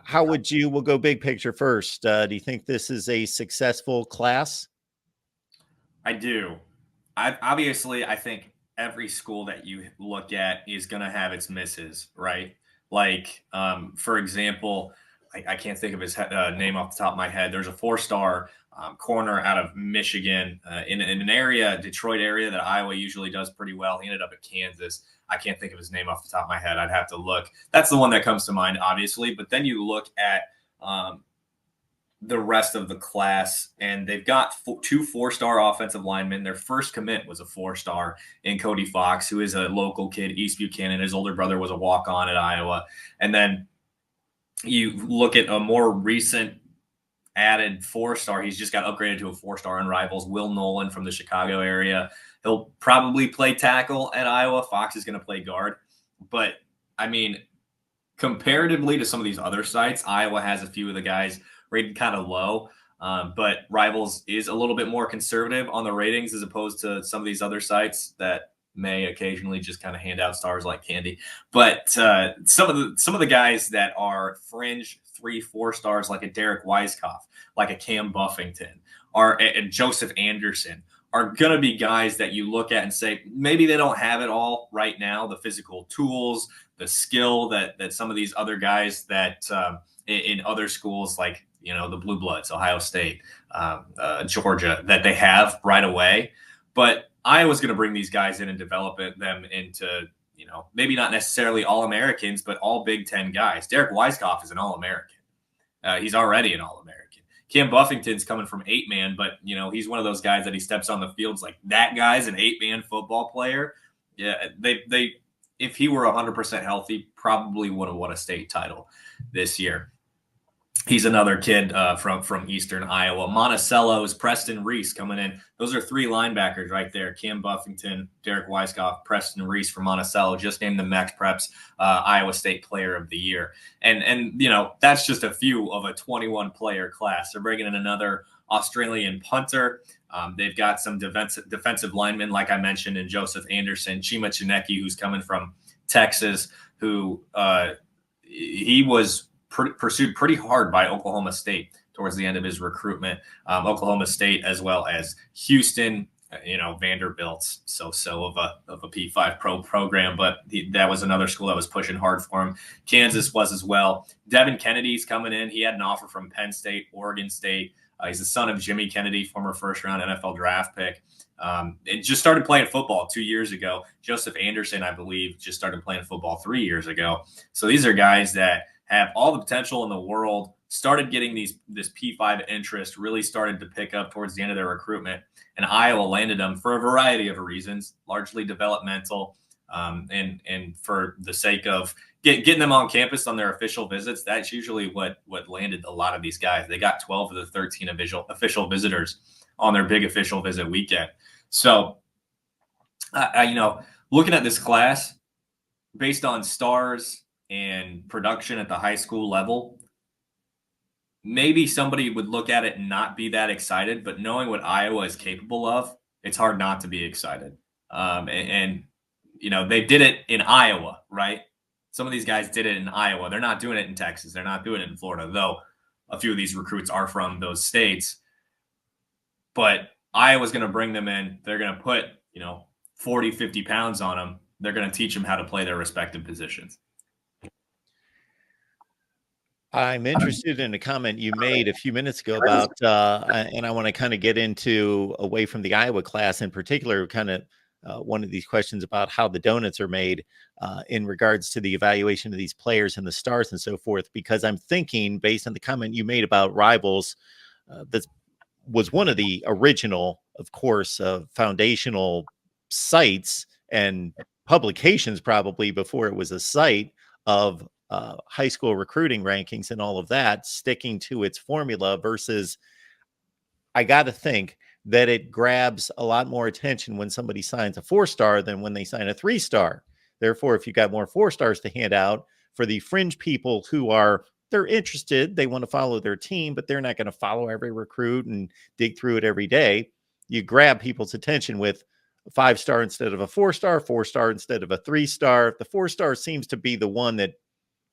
How would you, we'll go big picture first. Do you think this is a successful class? I do. I think every school that you look at is going to have its misses, right? Like, for example, I can't think of his name off the top of my head. There's a four-star corner out of Michigan in an area, Detroit area, that Iowa usually does pretty well. He ended up at Kansas. I can't think of his name off the top of my head. I'd have to look. That's the one that comes to mind, obviously. But then you look at the rest of the class, and they've got two four-star offensive linemen. Their first commit was a four-star in Cody Fox, who is a local kid, East Buchanan. His older brother was a walk-on at Iowa. And then you look at a more recent added four-star. He's just got upgraded to a four-star on Rivals, Will Nolan from the Chicago area. He'll probably play tackle at Iowa. Fox is going to play guard. But, I mean, comparatively to some of these other sites, Iowa has a few of the guys rated kind of low, but Rivals is a little bit more conservative on the ratings as opposed to some of these other sites that may occasionally just kind of hand out stars like candy. But some of the guys that are fringe 3-4 stars, like a Derek Weiskopf, like a Cam Buffington, or a Joseph Anderson, are going to be guys that you look at and say, maybe they don't have it all right now, the physical tools, the skill that some of these other guys that in other schools, like, you know, the Blue Bloods, Ohio State, Georgia, that they have right away. But Iowa's going to bring these guys in and develop them into, you know, maybe not necessarily All-Americans, but all Big Ten guys. Derek Weiskopf is an All-American. He's already an All-American. Cam Buffington's coming from 8-man, but, you know, he's one of those guys that he steps on the field, like, that guy's an 8-man football player. Yeah, they if he were 100% healthy, probably would have won a state title this year. He's another kid from Eastern Iowa. Monticello's Preston Reese coming in. Those are three linebackers right there. Cam Buffington, Derek Weiskopf, Preston Reese from Monticello, just named the Max Preps Iowa State Player of the Year. And you know, that's just a few of a 21-player class. They're bringing in another Australian punter. They've got some defensive linemen, like I mentioned, in Joseph Anderson, Chima Chinecki, who's coming from Texas, who he was pursued pretty hard by Oklahoma State towards the end of his recruitment. Oklahoma State, as well as Houston, you know, Vanderbilt's so of a P5 Pro program, but that was another school that was pushing hard for him. Kansas was as well. Devin Kennedy's coming in. He had an offer from Penn State, Oregon State. He's the son of Jimmy Kennedy, former first-round NFL draft pick. It just started playing football 2 years ago. Joseph Anderson, I believe, just started playing football 3 years ago. So these are guys that have all the potential in the world, started getting this P5 interest, really started to pick up towards the end of their recruitment. And Iowa landed them for a variety of reasons, largely developmental, and for the sake of getting them on campus on their official visits. That's usually what landed a lot of these guys. They got 12 of the 13 official visitors on their big official visit weekend. So, you know, looking at this class, based on stars and production at the high school level, maybe somebody would look at it and not be that excited, but knowing what Iowa is capable of, it's hard not to be excited. And you know, they did it in Iowa, right? Some of these guys did it in Iowa. They're not doing it in Texas. They're not doing it in Florida, though a few of these recruits are from those states. But Iowa's going to bring them in. They're going to put, you know, 40, 50 pounds on them. They're going to teach them how to play their respective positions. I'm interested in a comment you made a few minutes ago about, and I want to kind of get into away from the Iowa class in particular, kind of one of these questions about how the donuts are made in regards to the evaluation of these players and the stars and so forth, because I'm thinking, based on the comment you made about Rivals, that was one of the original, of course, foundational sites and publications, probably before it was a site, of high school recruiting rankings and all of that, sticking to its formula, versus I got to think that it grabs a lot more attention when somebody signs a 4-star than when they sign a 3-star. Therefore, if you got more 4-stars to hand out for the fringe people who they're interested, they want to follow their team, but they're not going to follow every recruit and dig through it every day. You grab people's attention with a 5-star instead of a 4-star, 4-star instead of a 3-star. The 4-star seems to be the one that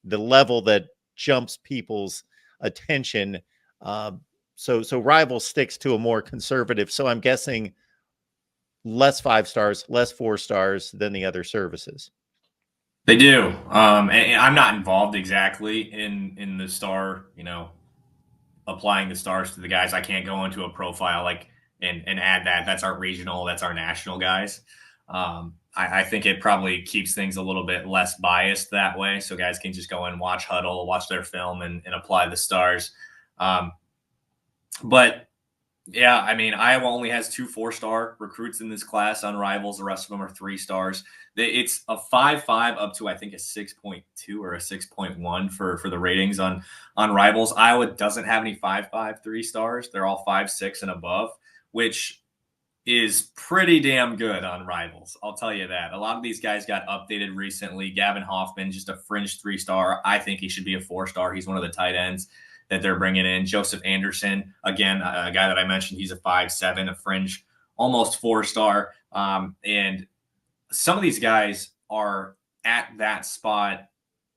the level that jumps people's attention. So Rival sticks to a more conservative. So I'm guessing less 5 stars, less 4 stars than the other services. They do. And I'm not involved exactly in the star, applying the stars to the guys. I can't go into a profile and add that. That's our regional, that's our national guys. I think it probably keeps things a little bit less biased that way. So guys can just go and watch huddle, watch their film, and apply the stars. But yeah, I mean, Iowa only has 2 4-star recruits in this class on Rivals. The rest of them are 3 stars. It's a 5.5 up to, I think, a 6.2 or a 6.1 for the ratings on Rivals. Iowa doesn't have any 5.5 3-stars. They're all 5.6 and above, which is pretty damn good on Rivals. I'll tell you that. A lot of these guys got updated recently. Gavin Hoffman, just a fringe 3-star. I think he should be a 4-star. He's one of the tight ends that they're bringing in. Joseph Anderson, again, a guy that I mentioned, he's a 5.7, a fringe, almost 4-star. And some of these guys are at that spot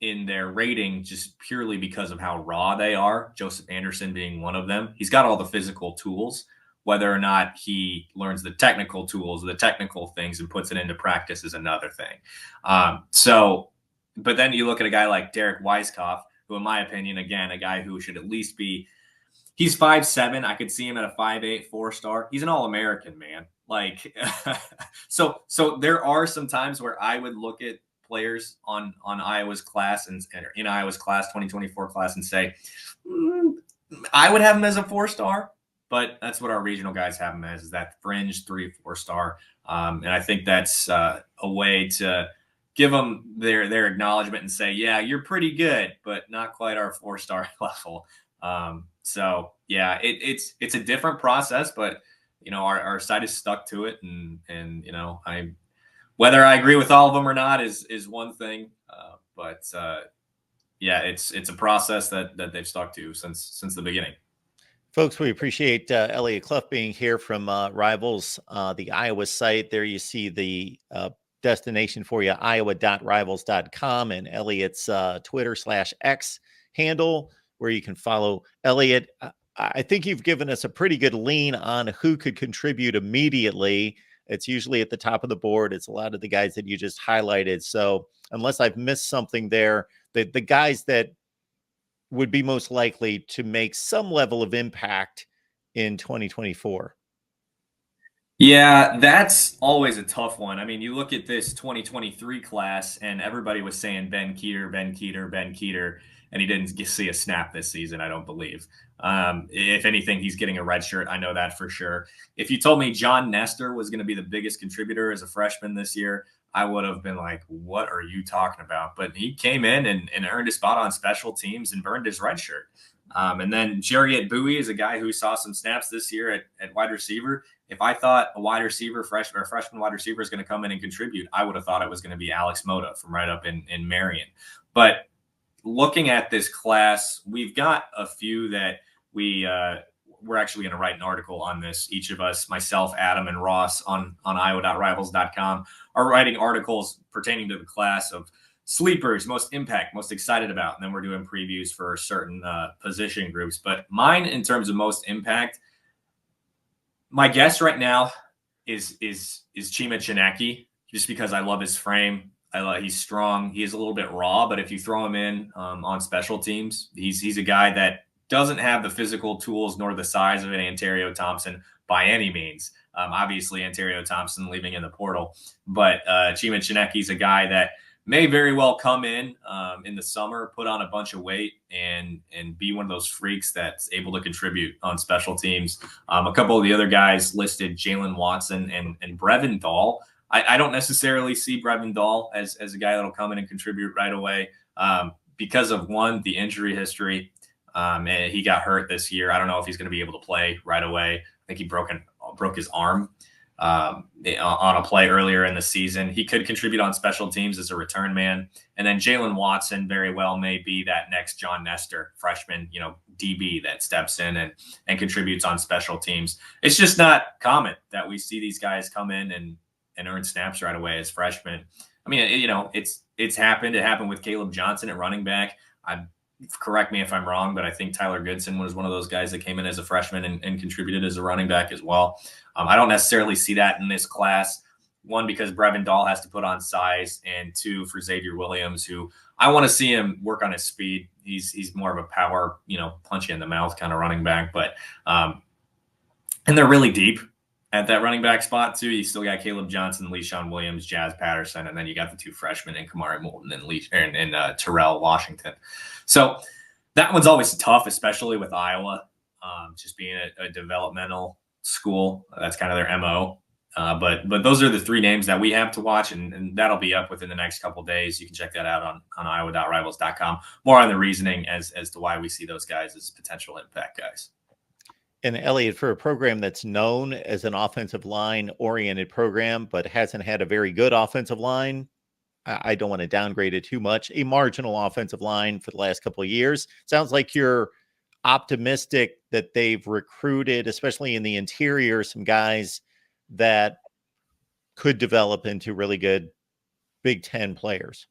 in their rating just purely because of how raw they are. Joseph Anderson being one of them. He's got all the physical tools. Whether or not he learns the technical tools, the technical things, and puts it into practice is another thing. But then you look at a guy like Derek Weiskopf, who, in my opinion, again, a guy who should at least be, he's 5.7. I could see him at a 5.8, 4-star. He's an All-American, man. Like, so there are some times where I would look at players on Iowa's class and in Iowa's class, 2024 class, and say, I would have him as a 4-star, but that's what our regional guys have him as, is that fringe 3, 4-star. And I think that's a way to give them their acknowledgement and say, yeah, you're pretty good, but not quite our 4-star level. So yeah, it's a different process, but our site is stuck to it. And whether I agree with all of them or not is one thing. But yeah, it's a process that they've stuck to since the beginning. Folks, we appreciate Elliot Clough being here from Rivals, the Iowa site. There you see the destination for you, iowa.rivals.com, and Elliot's Twitter/X handle, where you can follow Elliot. I think you've given us a pretty good lean on who could contribute immediately. It's usually at the top of the board. It's a lot of the guys that you just highlighted. So unless I've missed something there, the guys that would be most likely to make some level of impact in 2024. Yeah, that's always a tough one. I mean, you look at this 2023 class, and everybody was saying Ben Keeter, and he didn't see a snap this season, I don't believe. If anything, he's getting a red shirt. I know that for sure. If you told me John Nestor was going to be the biggest contributor as a freshman this year, I would have been like, what are you talking about? But he came in and earned a spot on special teams and burned his red shirt. And then Jariet Bowie is a guy who saw some snaps this year at wide receiver. If I thought a wide receiver, freshman wide receiver is going to come in and contribute, I would have thought it was going to be Alex Mota from right up in Marion. But looking at this class, we've got a few that we're actually going to write an article on this. Each of us, myself, Adam, and Ross on iowa.rivals.com are writing articles pertaining to the class of sleepers, most impact, most excited about. And then we're doing previews for certain position groups. But mine, in terms of most impact, my guess right now is Chima Chinaki, just because I love his frame. He's strong. He is a little bit raw, but if you throw him in on special teams, he's a guy that doesn't have the physical tools nor the size of an Ontario Thompson by any means. Obviously, Ontario Thompson leaving in the portal, but Chima Chinaki's a guy that may very well come in the summer, put on a bunch of weight, and be one of those freaks that's able to contribute on special teams. A couple of the other guys listed, Jalen Watson and Brevin Dahl. I don't necessarily see Brevin Dahl as a guy that'll come in and contribute right away because of, one, the injury history. And he got hurt this year. I don't know if he's going to be able to play right away. I think he broke his arm on a play earlier in the season. He could contribute on special teams as a return man. And then Jalen Watson very well may be that next John Nestor freshman, DB that steps in and contributes on special teams. It's just not common that we see these guys come in and earn snaps right away as freshmen. I mean, it's happened. It happened with Caleb Johnson at running back. correct me if I'm wrong, but I think Tyler Goodson was one of those guys that came in as a freshman and contributed as a running back as well. I don't necessarily see that in this class. One, because Brevin Dahl has to put on size, and two, for Xavier Williams, who I want to see him work on his speed. He's more of a power, punch you in the mouth kind of running back, but and they're really deep at that running back spot too. You still got Caleb Johnson, Le'Shawn Williams, Jazz Patterson, and then you got the two freshmen in Kamari Moulton and Terrell Washington. So that one's always tough, especially with Iowa, just being a developmental school. That's kind of their MO. But those are the three names that we have to watch, and that'll be up within the next couple of days. You can check that out on iowa.rivals.com. More on the reasoning as to why we see those guys as potential impact guys. And Elliot, for a program that's known as an offensive line oriented program, but hasn't had a very good offensive line, I don't want to downgrade it too much. A marginal offensive line for the last couple of years. Sounds like you're optimistic that they've recruited, especially in the interior, some guys that could develop into really good Big Ten players.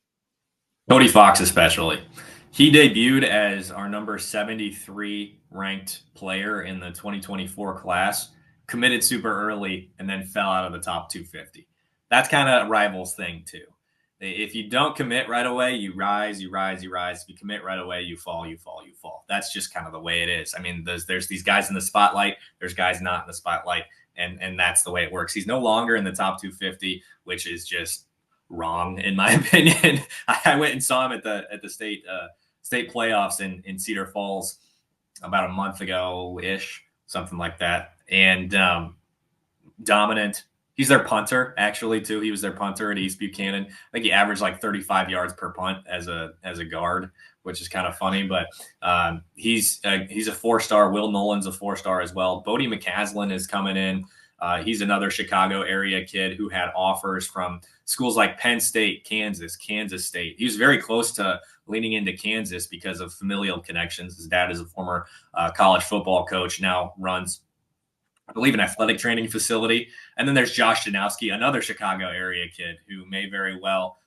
Cody Fox, especially. He debuted as our number 73 ranked player in the 2024 class, committed super early, and then fell out of the top 250. That's kind of Rivals thing, too. If you don't commit right away, you rise, you rise, you rise. If you commit right away, you fall, you fall, you fall. That's just kind of the way it is. I mean, there's these guys in the spotlight, there's guys not in the spotlight, and that's the way it works. He's no longer in the top 250, which is just wrong in my opinion. I went and saw him at the state playoffs in Cedar Falls about a month ago ish, something like that, and dominant. He's their punter, actually, too. He was their punter at East Buchanan. I think he averaged like 35 yards per punt as a guard, which is kind of funny. But he's a four-star. Will Nolan's a four-star as well. Bodie McCaslin is coming in. He's another Chicago area kid who had offers from schools like Penn State, Kansas State. He was very close to leaning into Kansas because of familial connections. His dad is a former college football coach, now runs, I believe, an athletic training facility. And then there's Josh Janowski, another Chicago area kid who may very well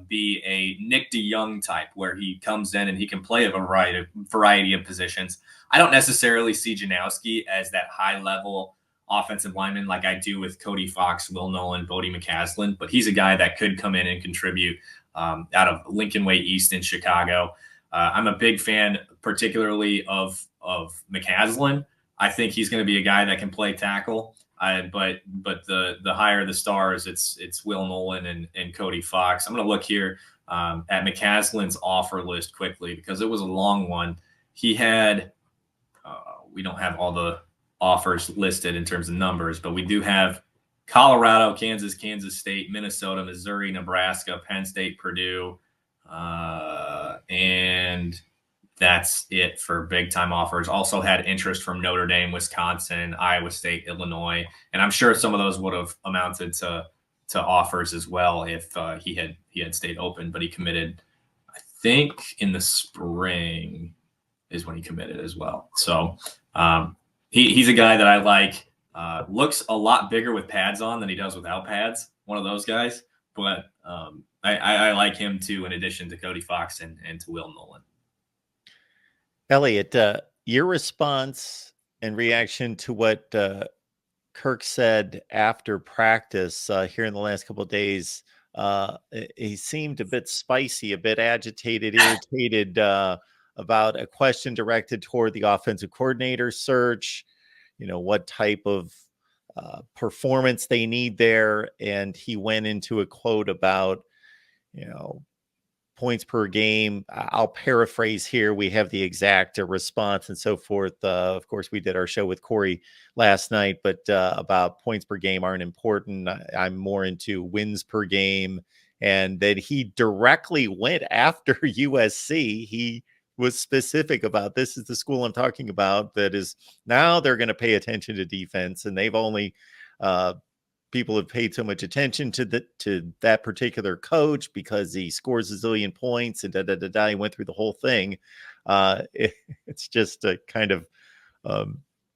be a Nick DeYoung type, where he comes in and he can play a variety of positions. I don't necessarily see Janowski as that high-level offensive lineman like I do with Cody Fox, Will Nolan, Bodie McCaslin, but he's a guy that could come in and contribute out of Lincoln Way East in Chicago. I'm a big fan, particularly of McCaslin. I think he's going to be a guy that can play tackle. But the higher the stars, it's Will Nolan and Cody Fox. I'm going to look here at McCaslin's offer list quickly because it was a long one. He had we don't have all the offers listed in terms of numbers, but we do have Colorado, Kansas State, Minnesota, Missouri, Nebraska, Penn State, Purdue, and that's it for big time offers. Also had interest from Notre Dame, Wisconsin, Iowa State, Illinois, and I'm sure some of those would have amounted to offers as well if he had stayed open. But he committed, I think, in the spring is when he committed as well. So he's a guy that I like. Looks a lot bigger with pads on than he does without pads. One of those guys, but I like him too, in addition to Cody Fox and to Will Nolan. Elliot, your response and reaction to what Kirk said after practice here in the last couple of days, he seemed a bit spicy, a bit agitated, irritated about a question directed toward the offensive coordinator search, what type of performance they need there. And he went into a quote about, points per game. I'll paraphrase here. We have the exact response and so forth. Of course, we did our show with Corey last night, but about points per game aren't important. I'm more into wins per game. And that he directly went after USC. He was specific about, this is the school I'm talking about that is now they're going to pay attention to defense. And they've only people have paid so much attention to that particular coach because he scores a zillion points and He went through the whole thing. It's just a kind of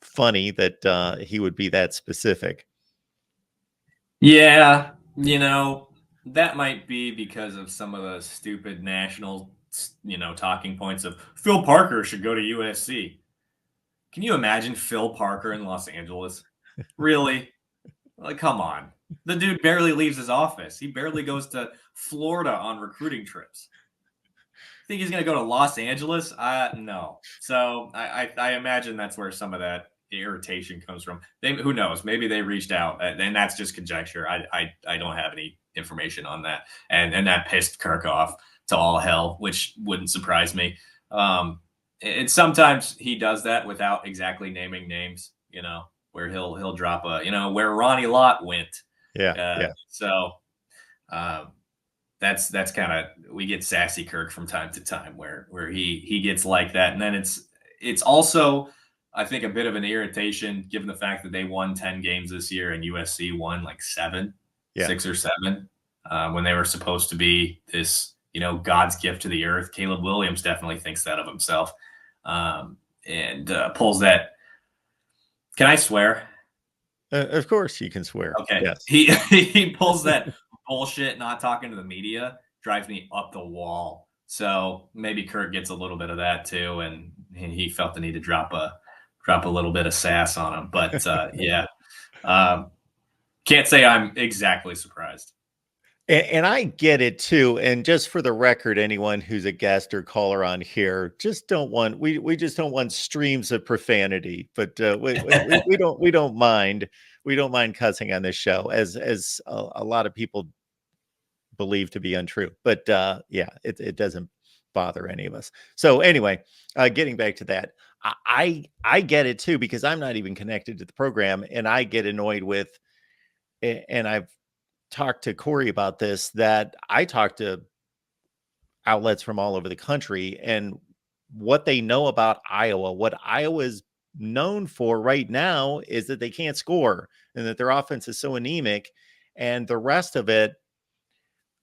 funny that he would be that specific. Yeah, that might be because of some of the stupid national talking points of Phil Parker should go to USC. Can you imagine Phil Parker in Los Angeles? Really? Like, come on. The dude barely leaves his office. He barely goes to Florida on recruiting trips. Think he's going to go to Los Angeles? No. So I imagine that's where some of that irritation comes from. Who knows? Maybe they reached out, and that's just conjecture. I don't have any information on that, and that pissed Kirk off to all hell, which wouldn't surprise me. And sometimes he does that without exactly naming names. Where he'll drop where Ronnie Lott went. Yeah. So. That's kind of, we get sassy Kirk from time to time where he gets like that, and then it's also, I think, a bit of an irritation given the fact that they won 10 games this year and USC won like 6 or 7 when they were supposed to be this God's gift to the earth. Caleb Williams definitely thinks that of himself, and pulls that. Can I swear? Of course you can swear. Okay. Yes. He pulls that bullshit, not talking to the media, drives me up the wall. So maybe Kirk gets a little bit of that too, and he felt the need to drop a little bit of sass on him. But yeah, can't say I'm exactly surprised. And I get it too. And just for the record, anyone who's a guest or caller on here, just don't want we just don't want streams of profanity. But we don't mind. We don't mind cussing on this show, as a lot of people believe to be untrue. But yeah, it doesn't bother any of us. So anyway, getting back to that, I get it too, because I'm not even connected to the program, and I get annoyed with, and I've talked to Corey about this, that I talk to outlets from all over the country, and what they know about Iowa, what Iowa's known for right now is that they can't score, and that their offense is so anemic, and the rest of it,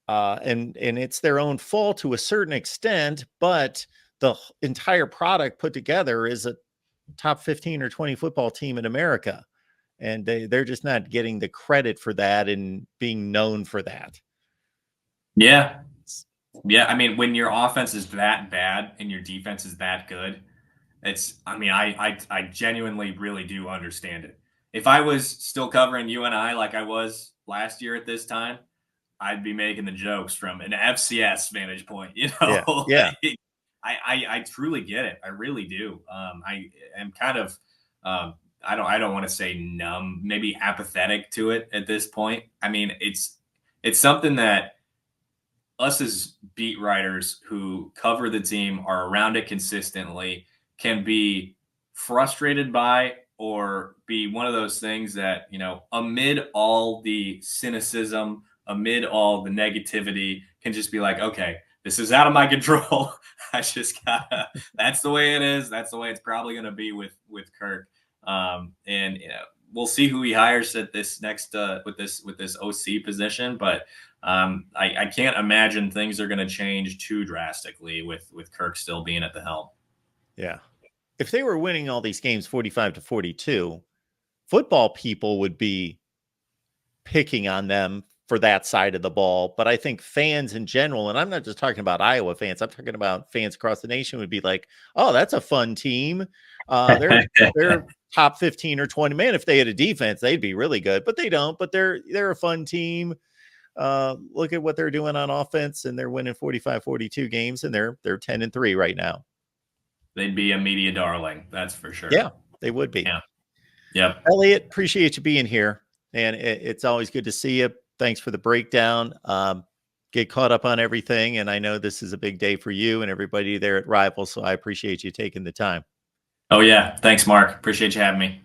and it's their own fault to a certain extent, but the entire product put together is a top 15 or 20 football team in America. And they're just not getting the credit for that and being known for that. Yeah. Yeah. I mean, when your offense is that bad and your defense is that good, I genuinely really do understand it. If I was still covering UNI like I was last year at this time, I'd be making the jokes from an FCS vantage point, Yeah. I truly get it. I really do. I am kind of, I don't want to say numb, maybe apathetic to it at this point. I mean, it's something that us as beat writers who cover the team, are around it consistently, can be frustrated by, or be one of those things that, amid all the cynicism, amid all the negativity, can just be like, okay, this is out of my control. I just gotta, that's the way it is. That's the way it's probably going to be with Kirk. And we'll see who he hires at this next with this OC position, but I can't imagine things are going to change too drastically with Kirk still being at the helm. Yeah, if they were winning all these games 45-42, football people would be picking on them for that side of the ball. But I think fans in general, and I'm not just talking about Iowa fans, I'm talking about fans across the nation, would be like, oh, that's a fun team. They're top 15 or 20. Man, if they had a defense, they'd be really good, but they don't. But they're a fun team. Look at what they're doing on offense, and they're winning 45-42 games, and they're 10-3 right now. They'd be a media darling, that's for sure. Yeah, they would be. Yeah. Yep. Elliot, appreciate you being here, and it's always good to see you. Thanks for the breakdown. Get caught up on everything, and I know this is a big day for you and everybody there at Rival, so I appreciate you taking the time. Oh, yeah. Thanks, Mark. Appreciate you having me.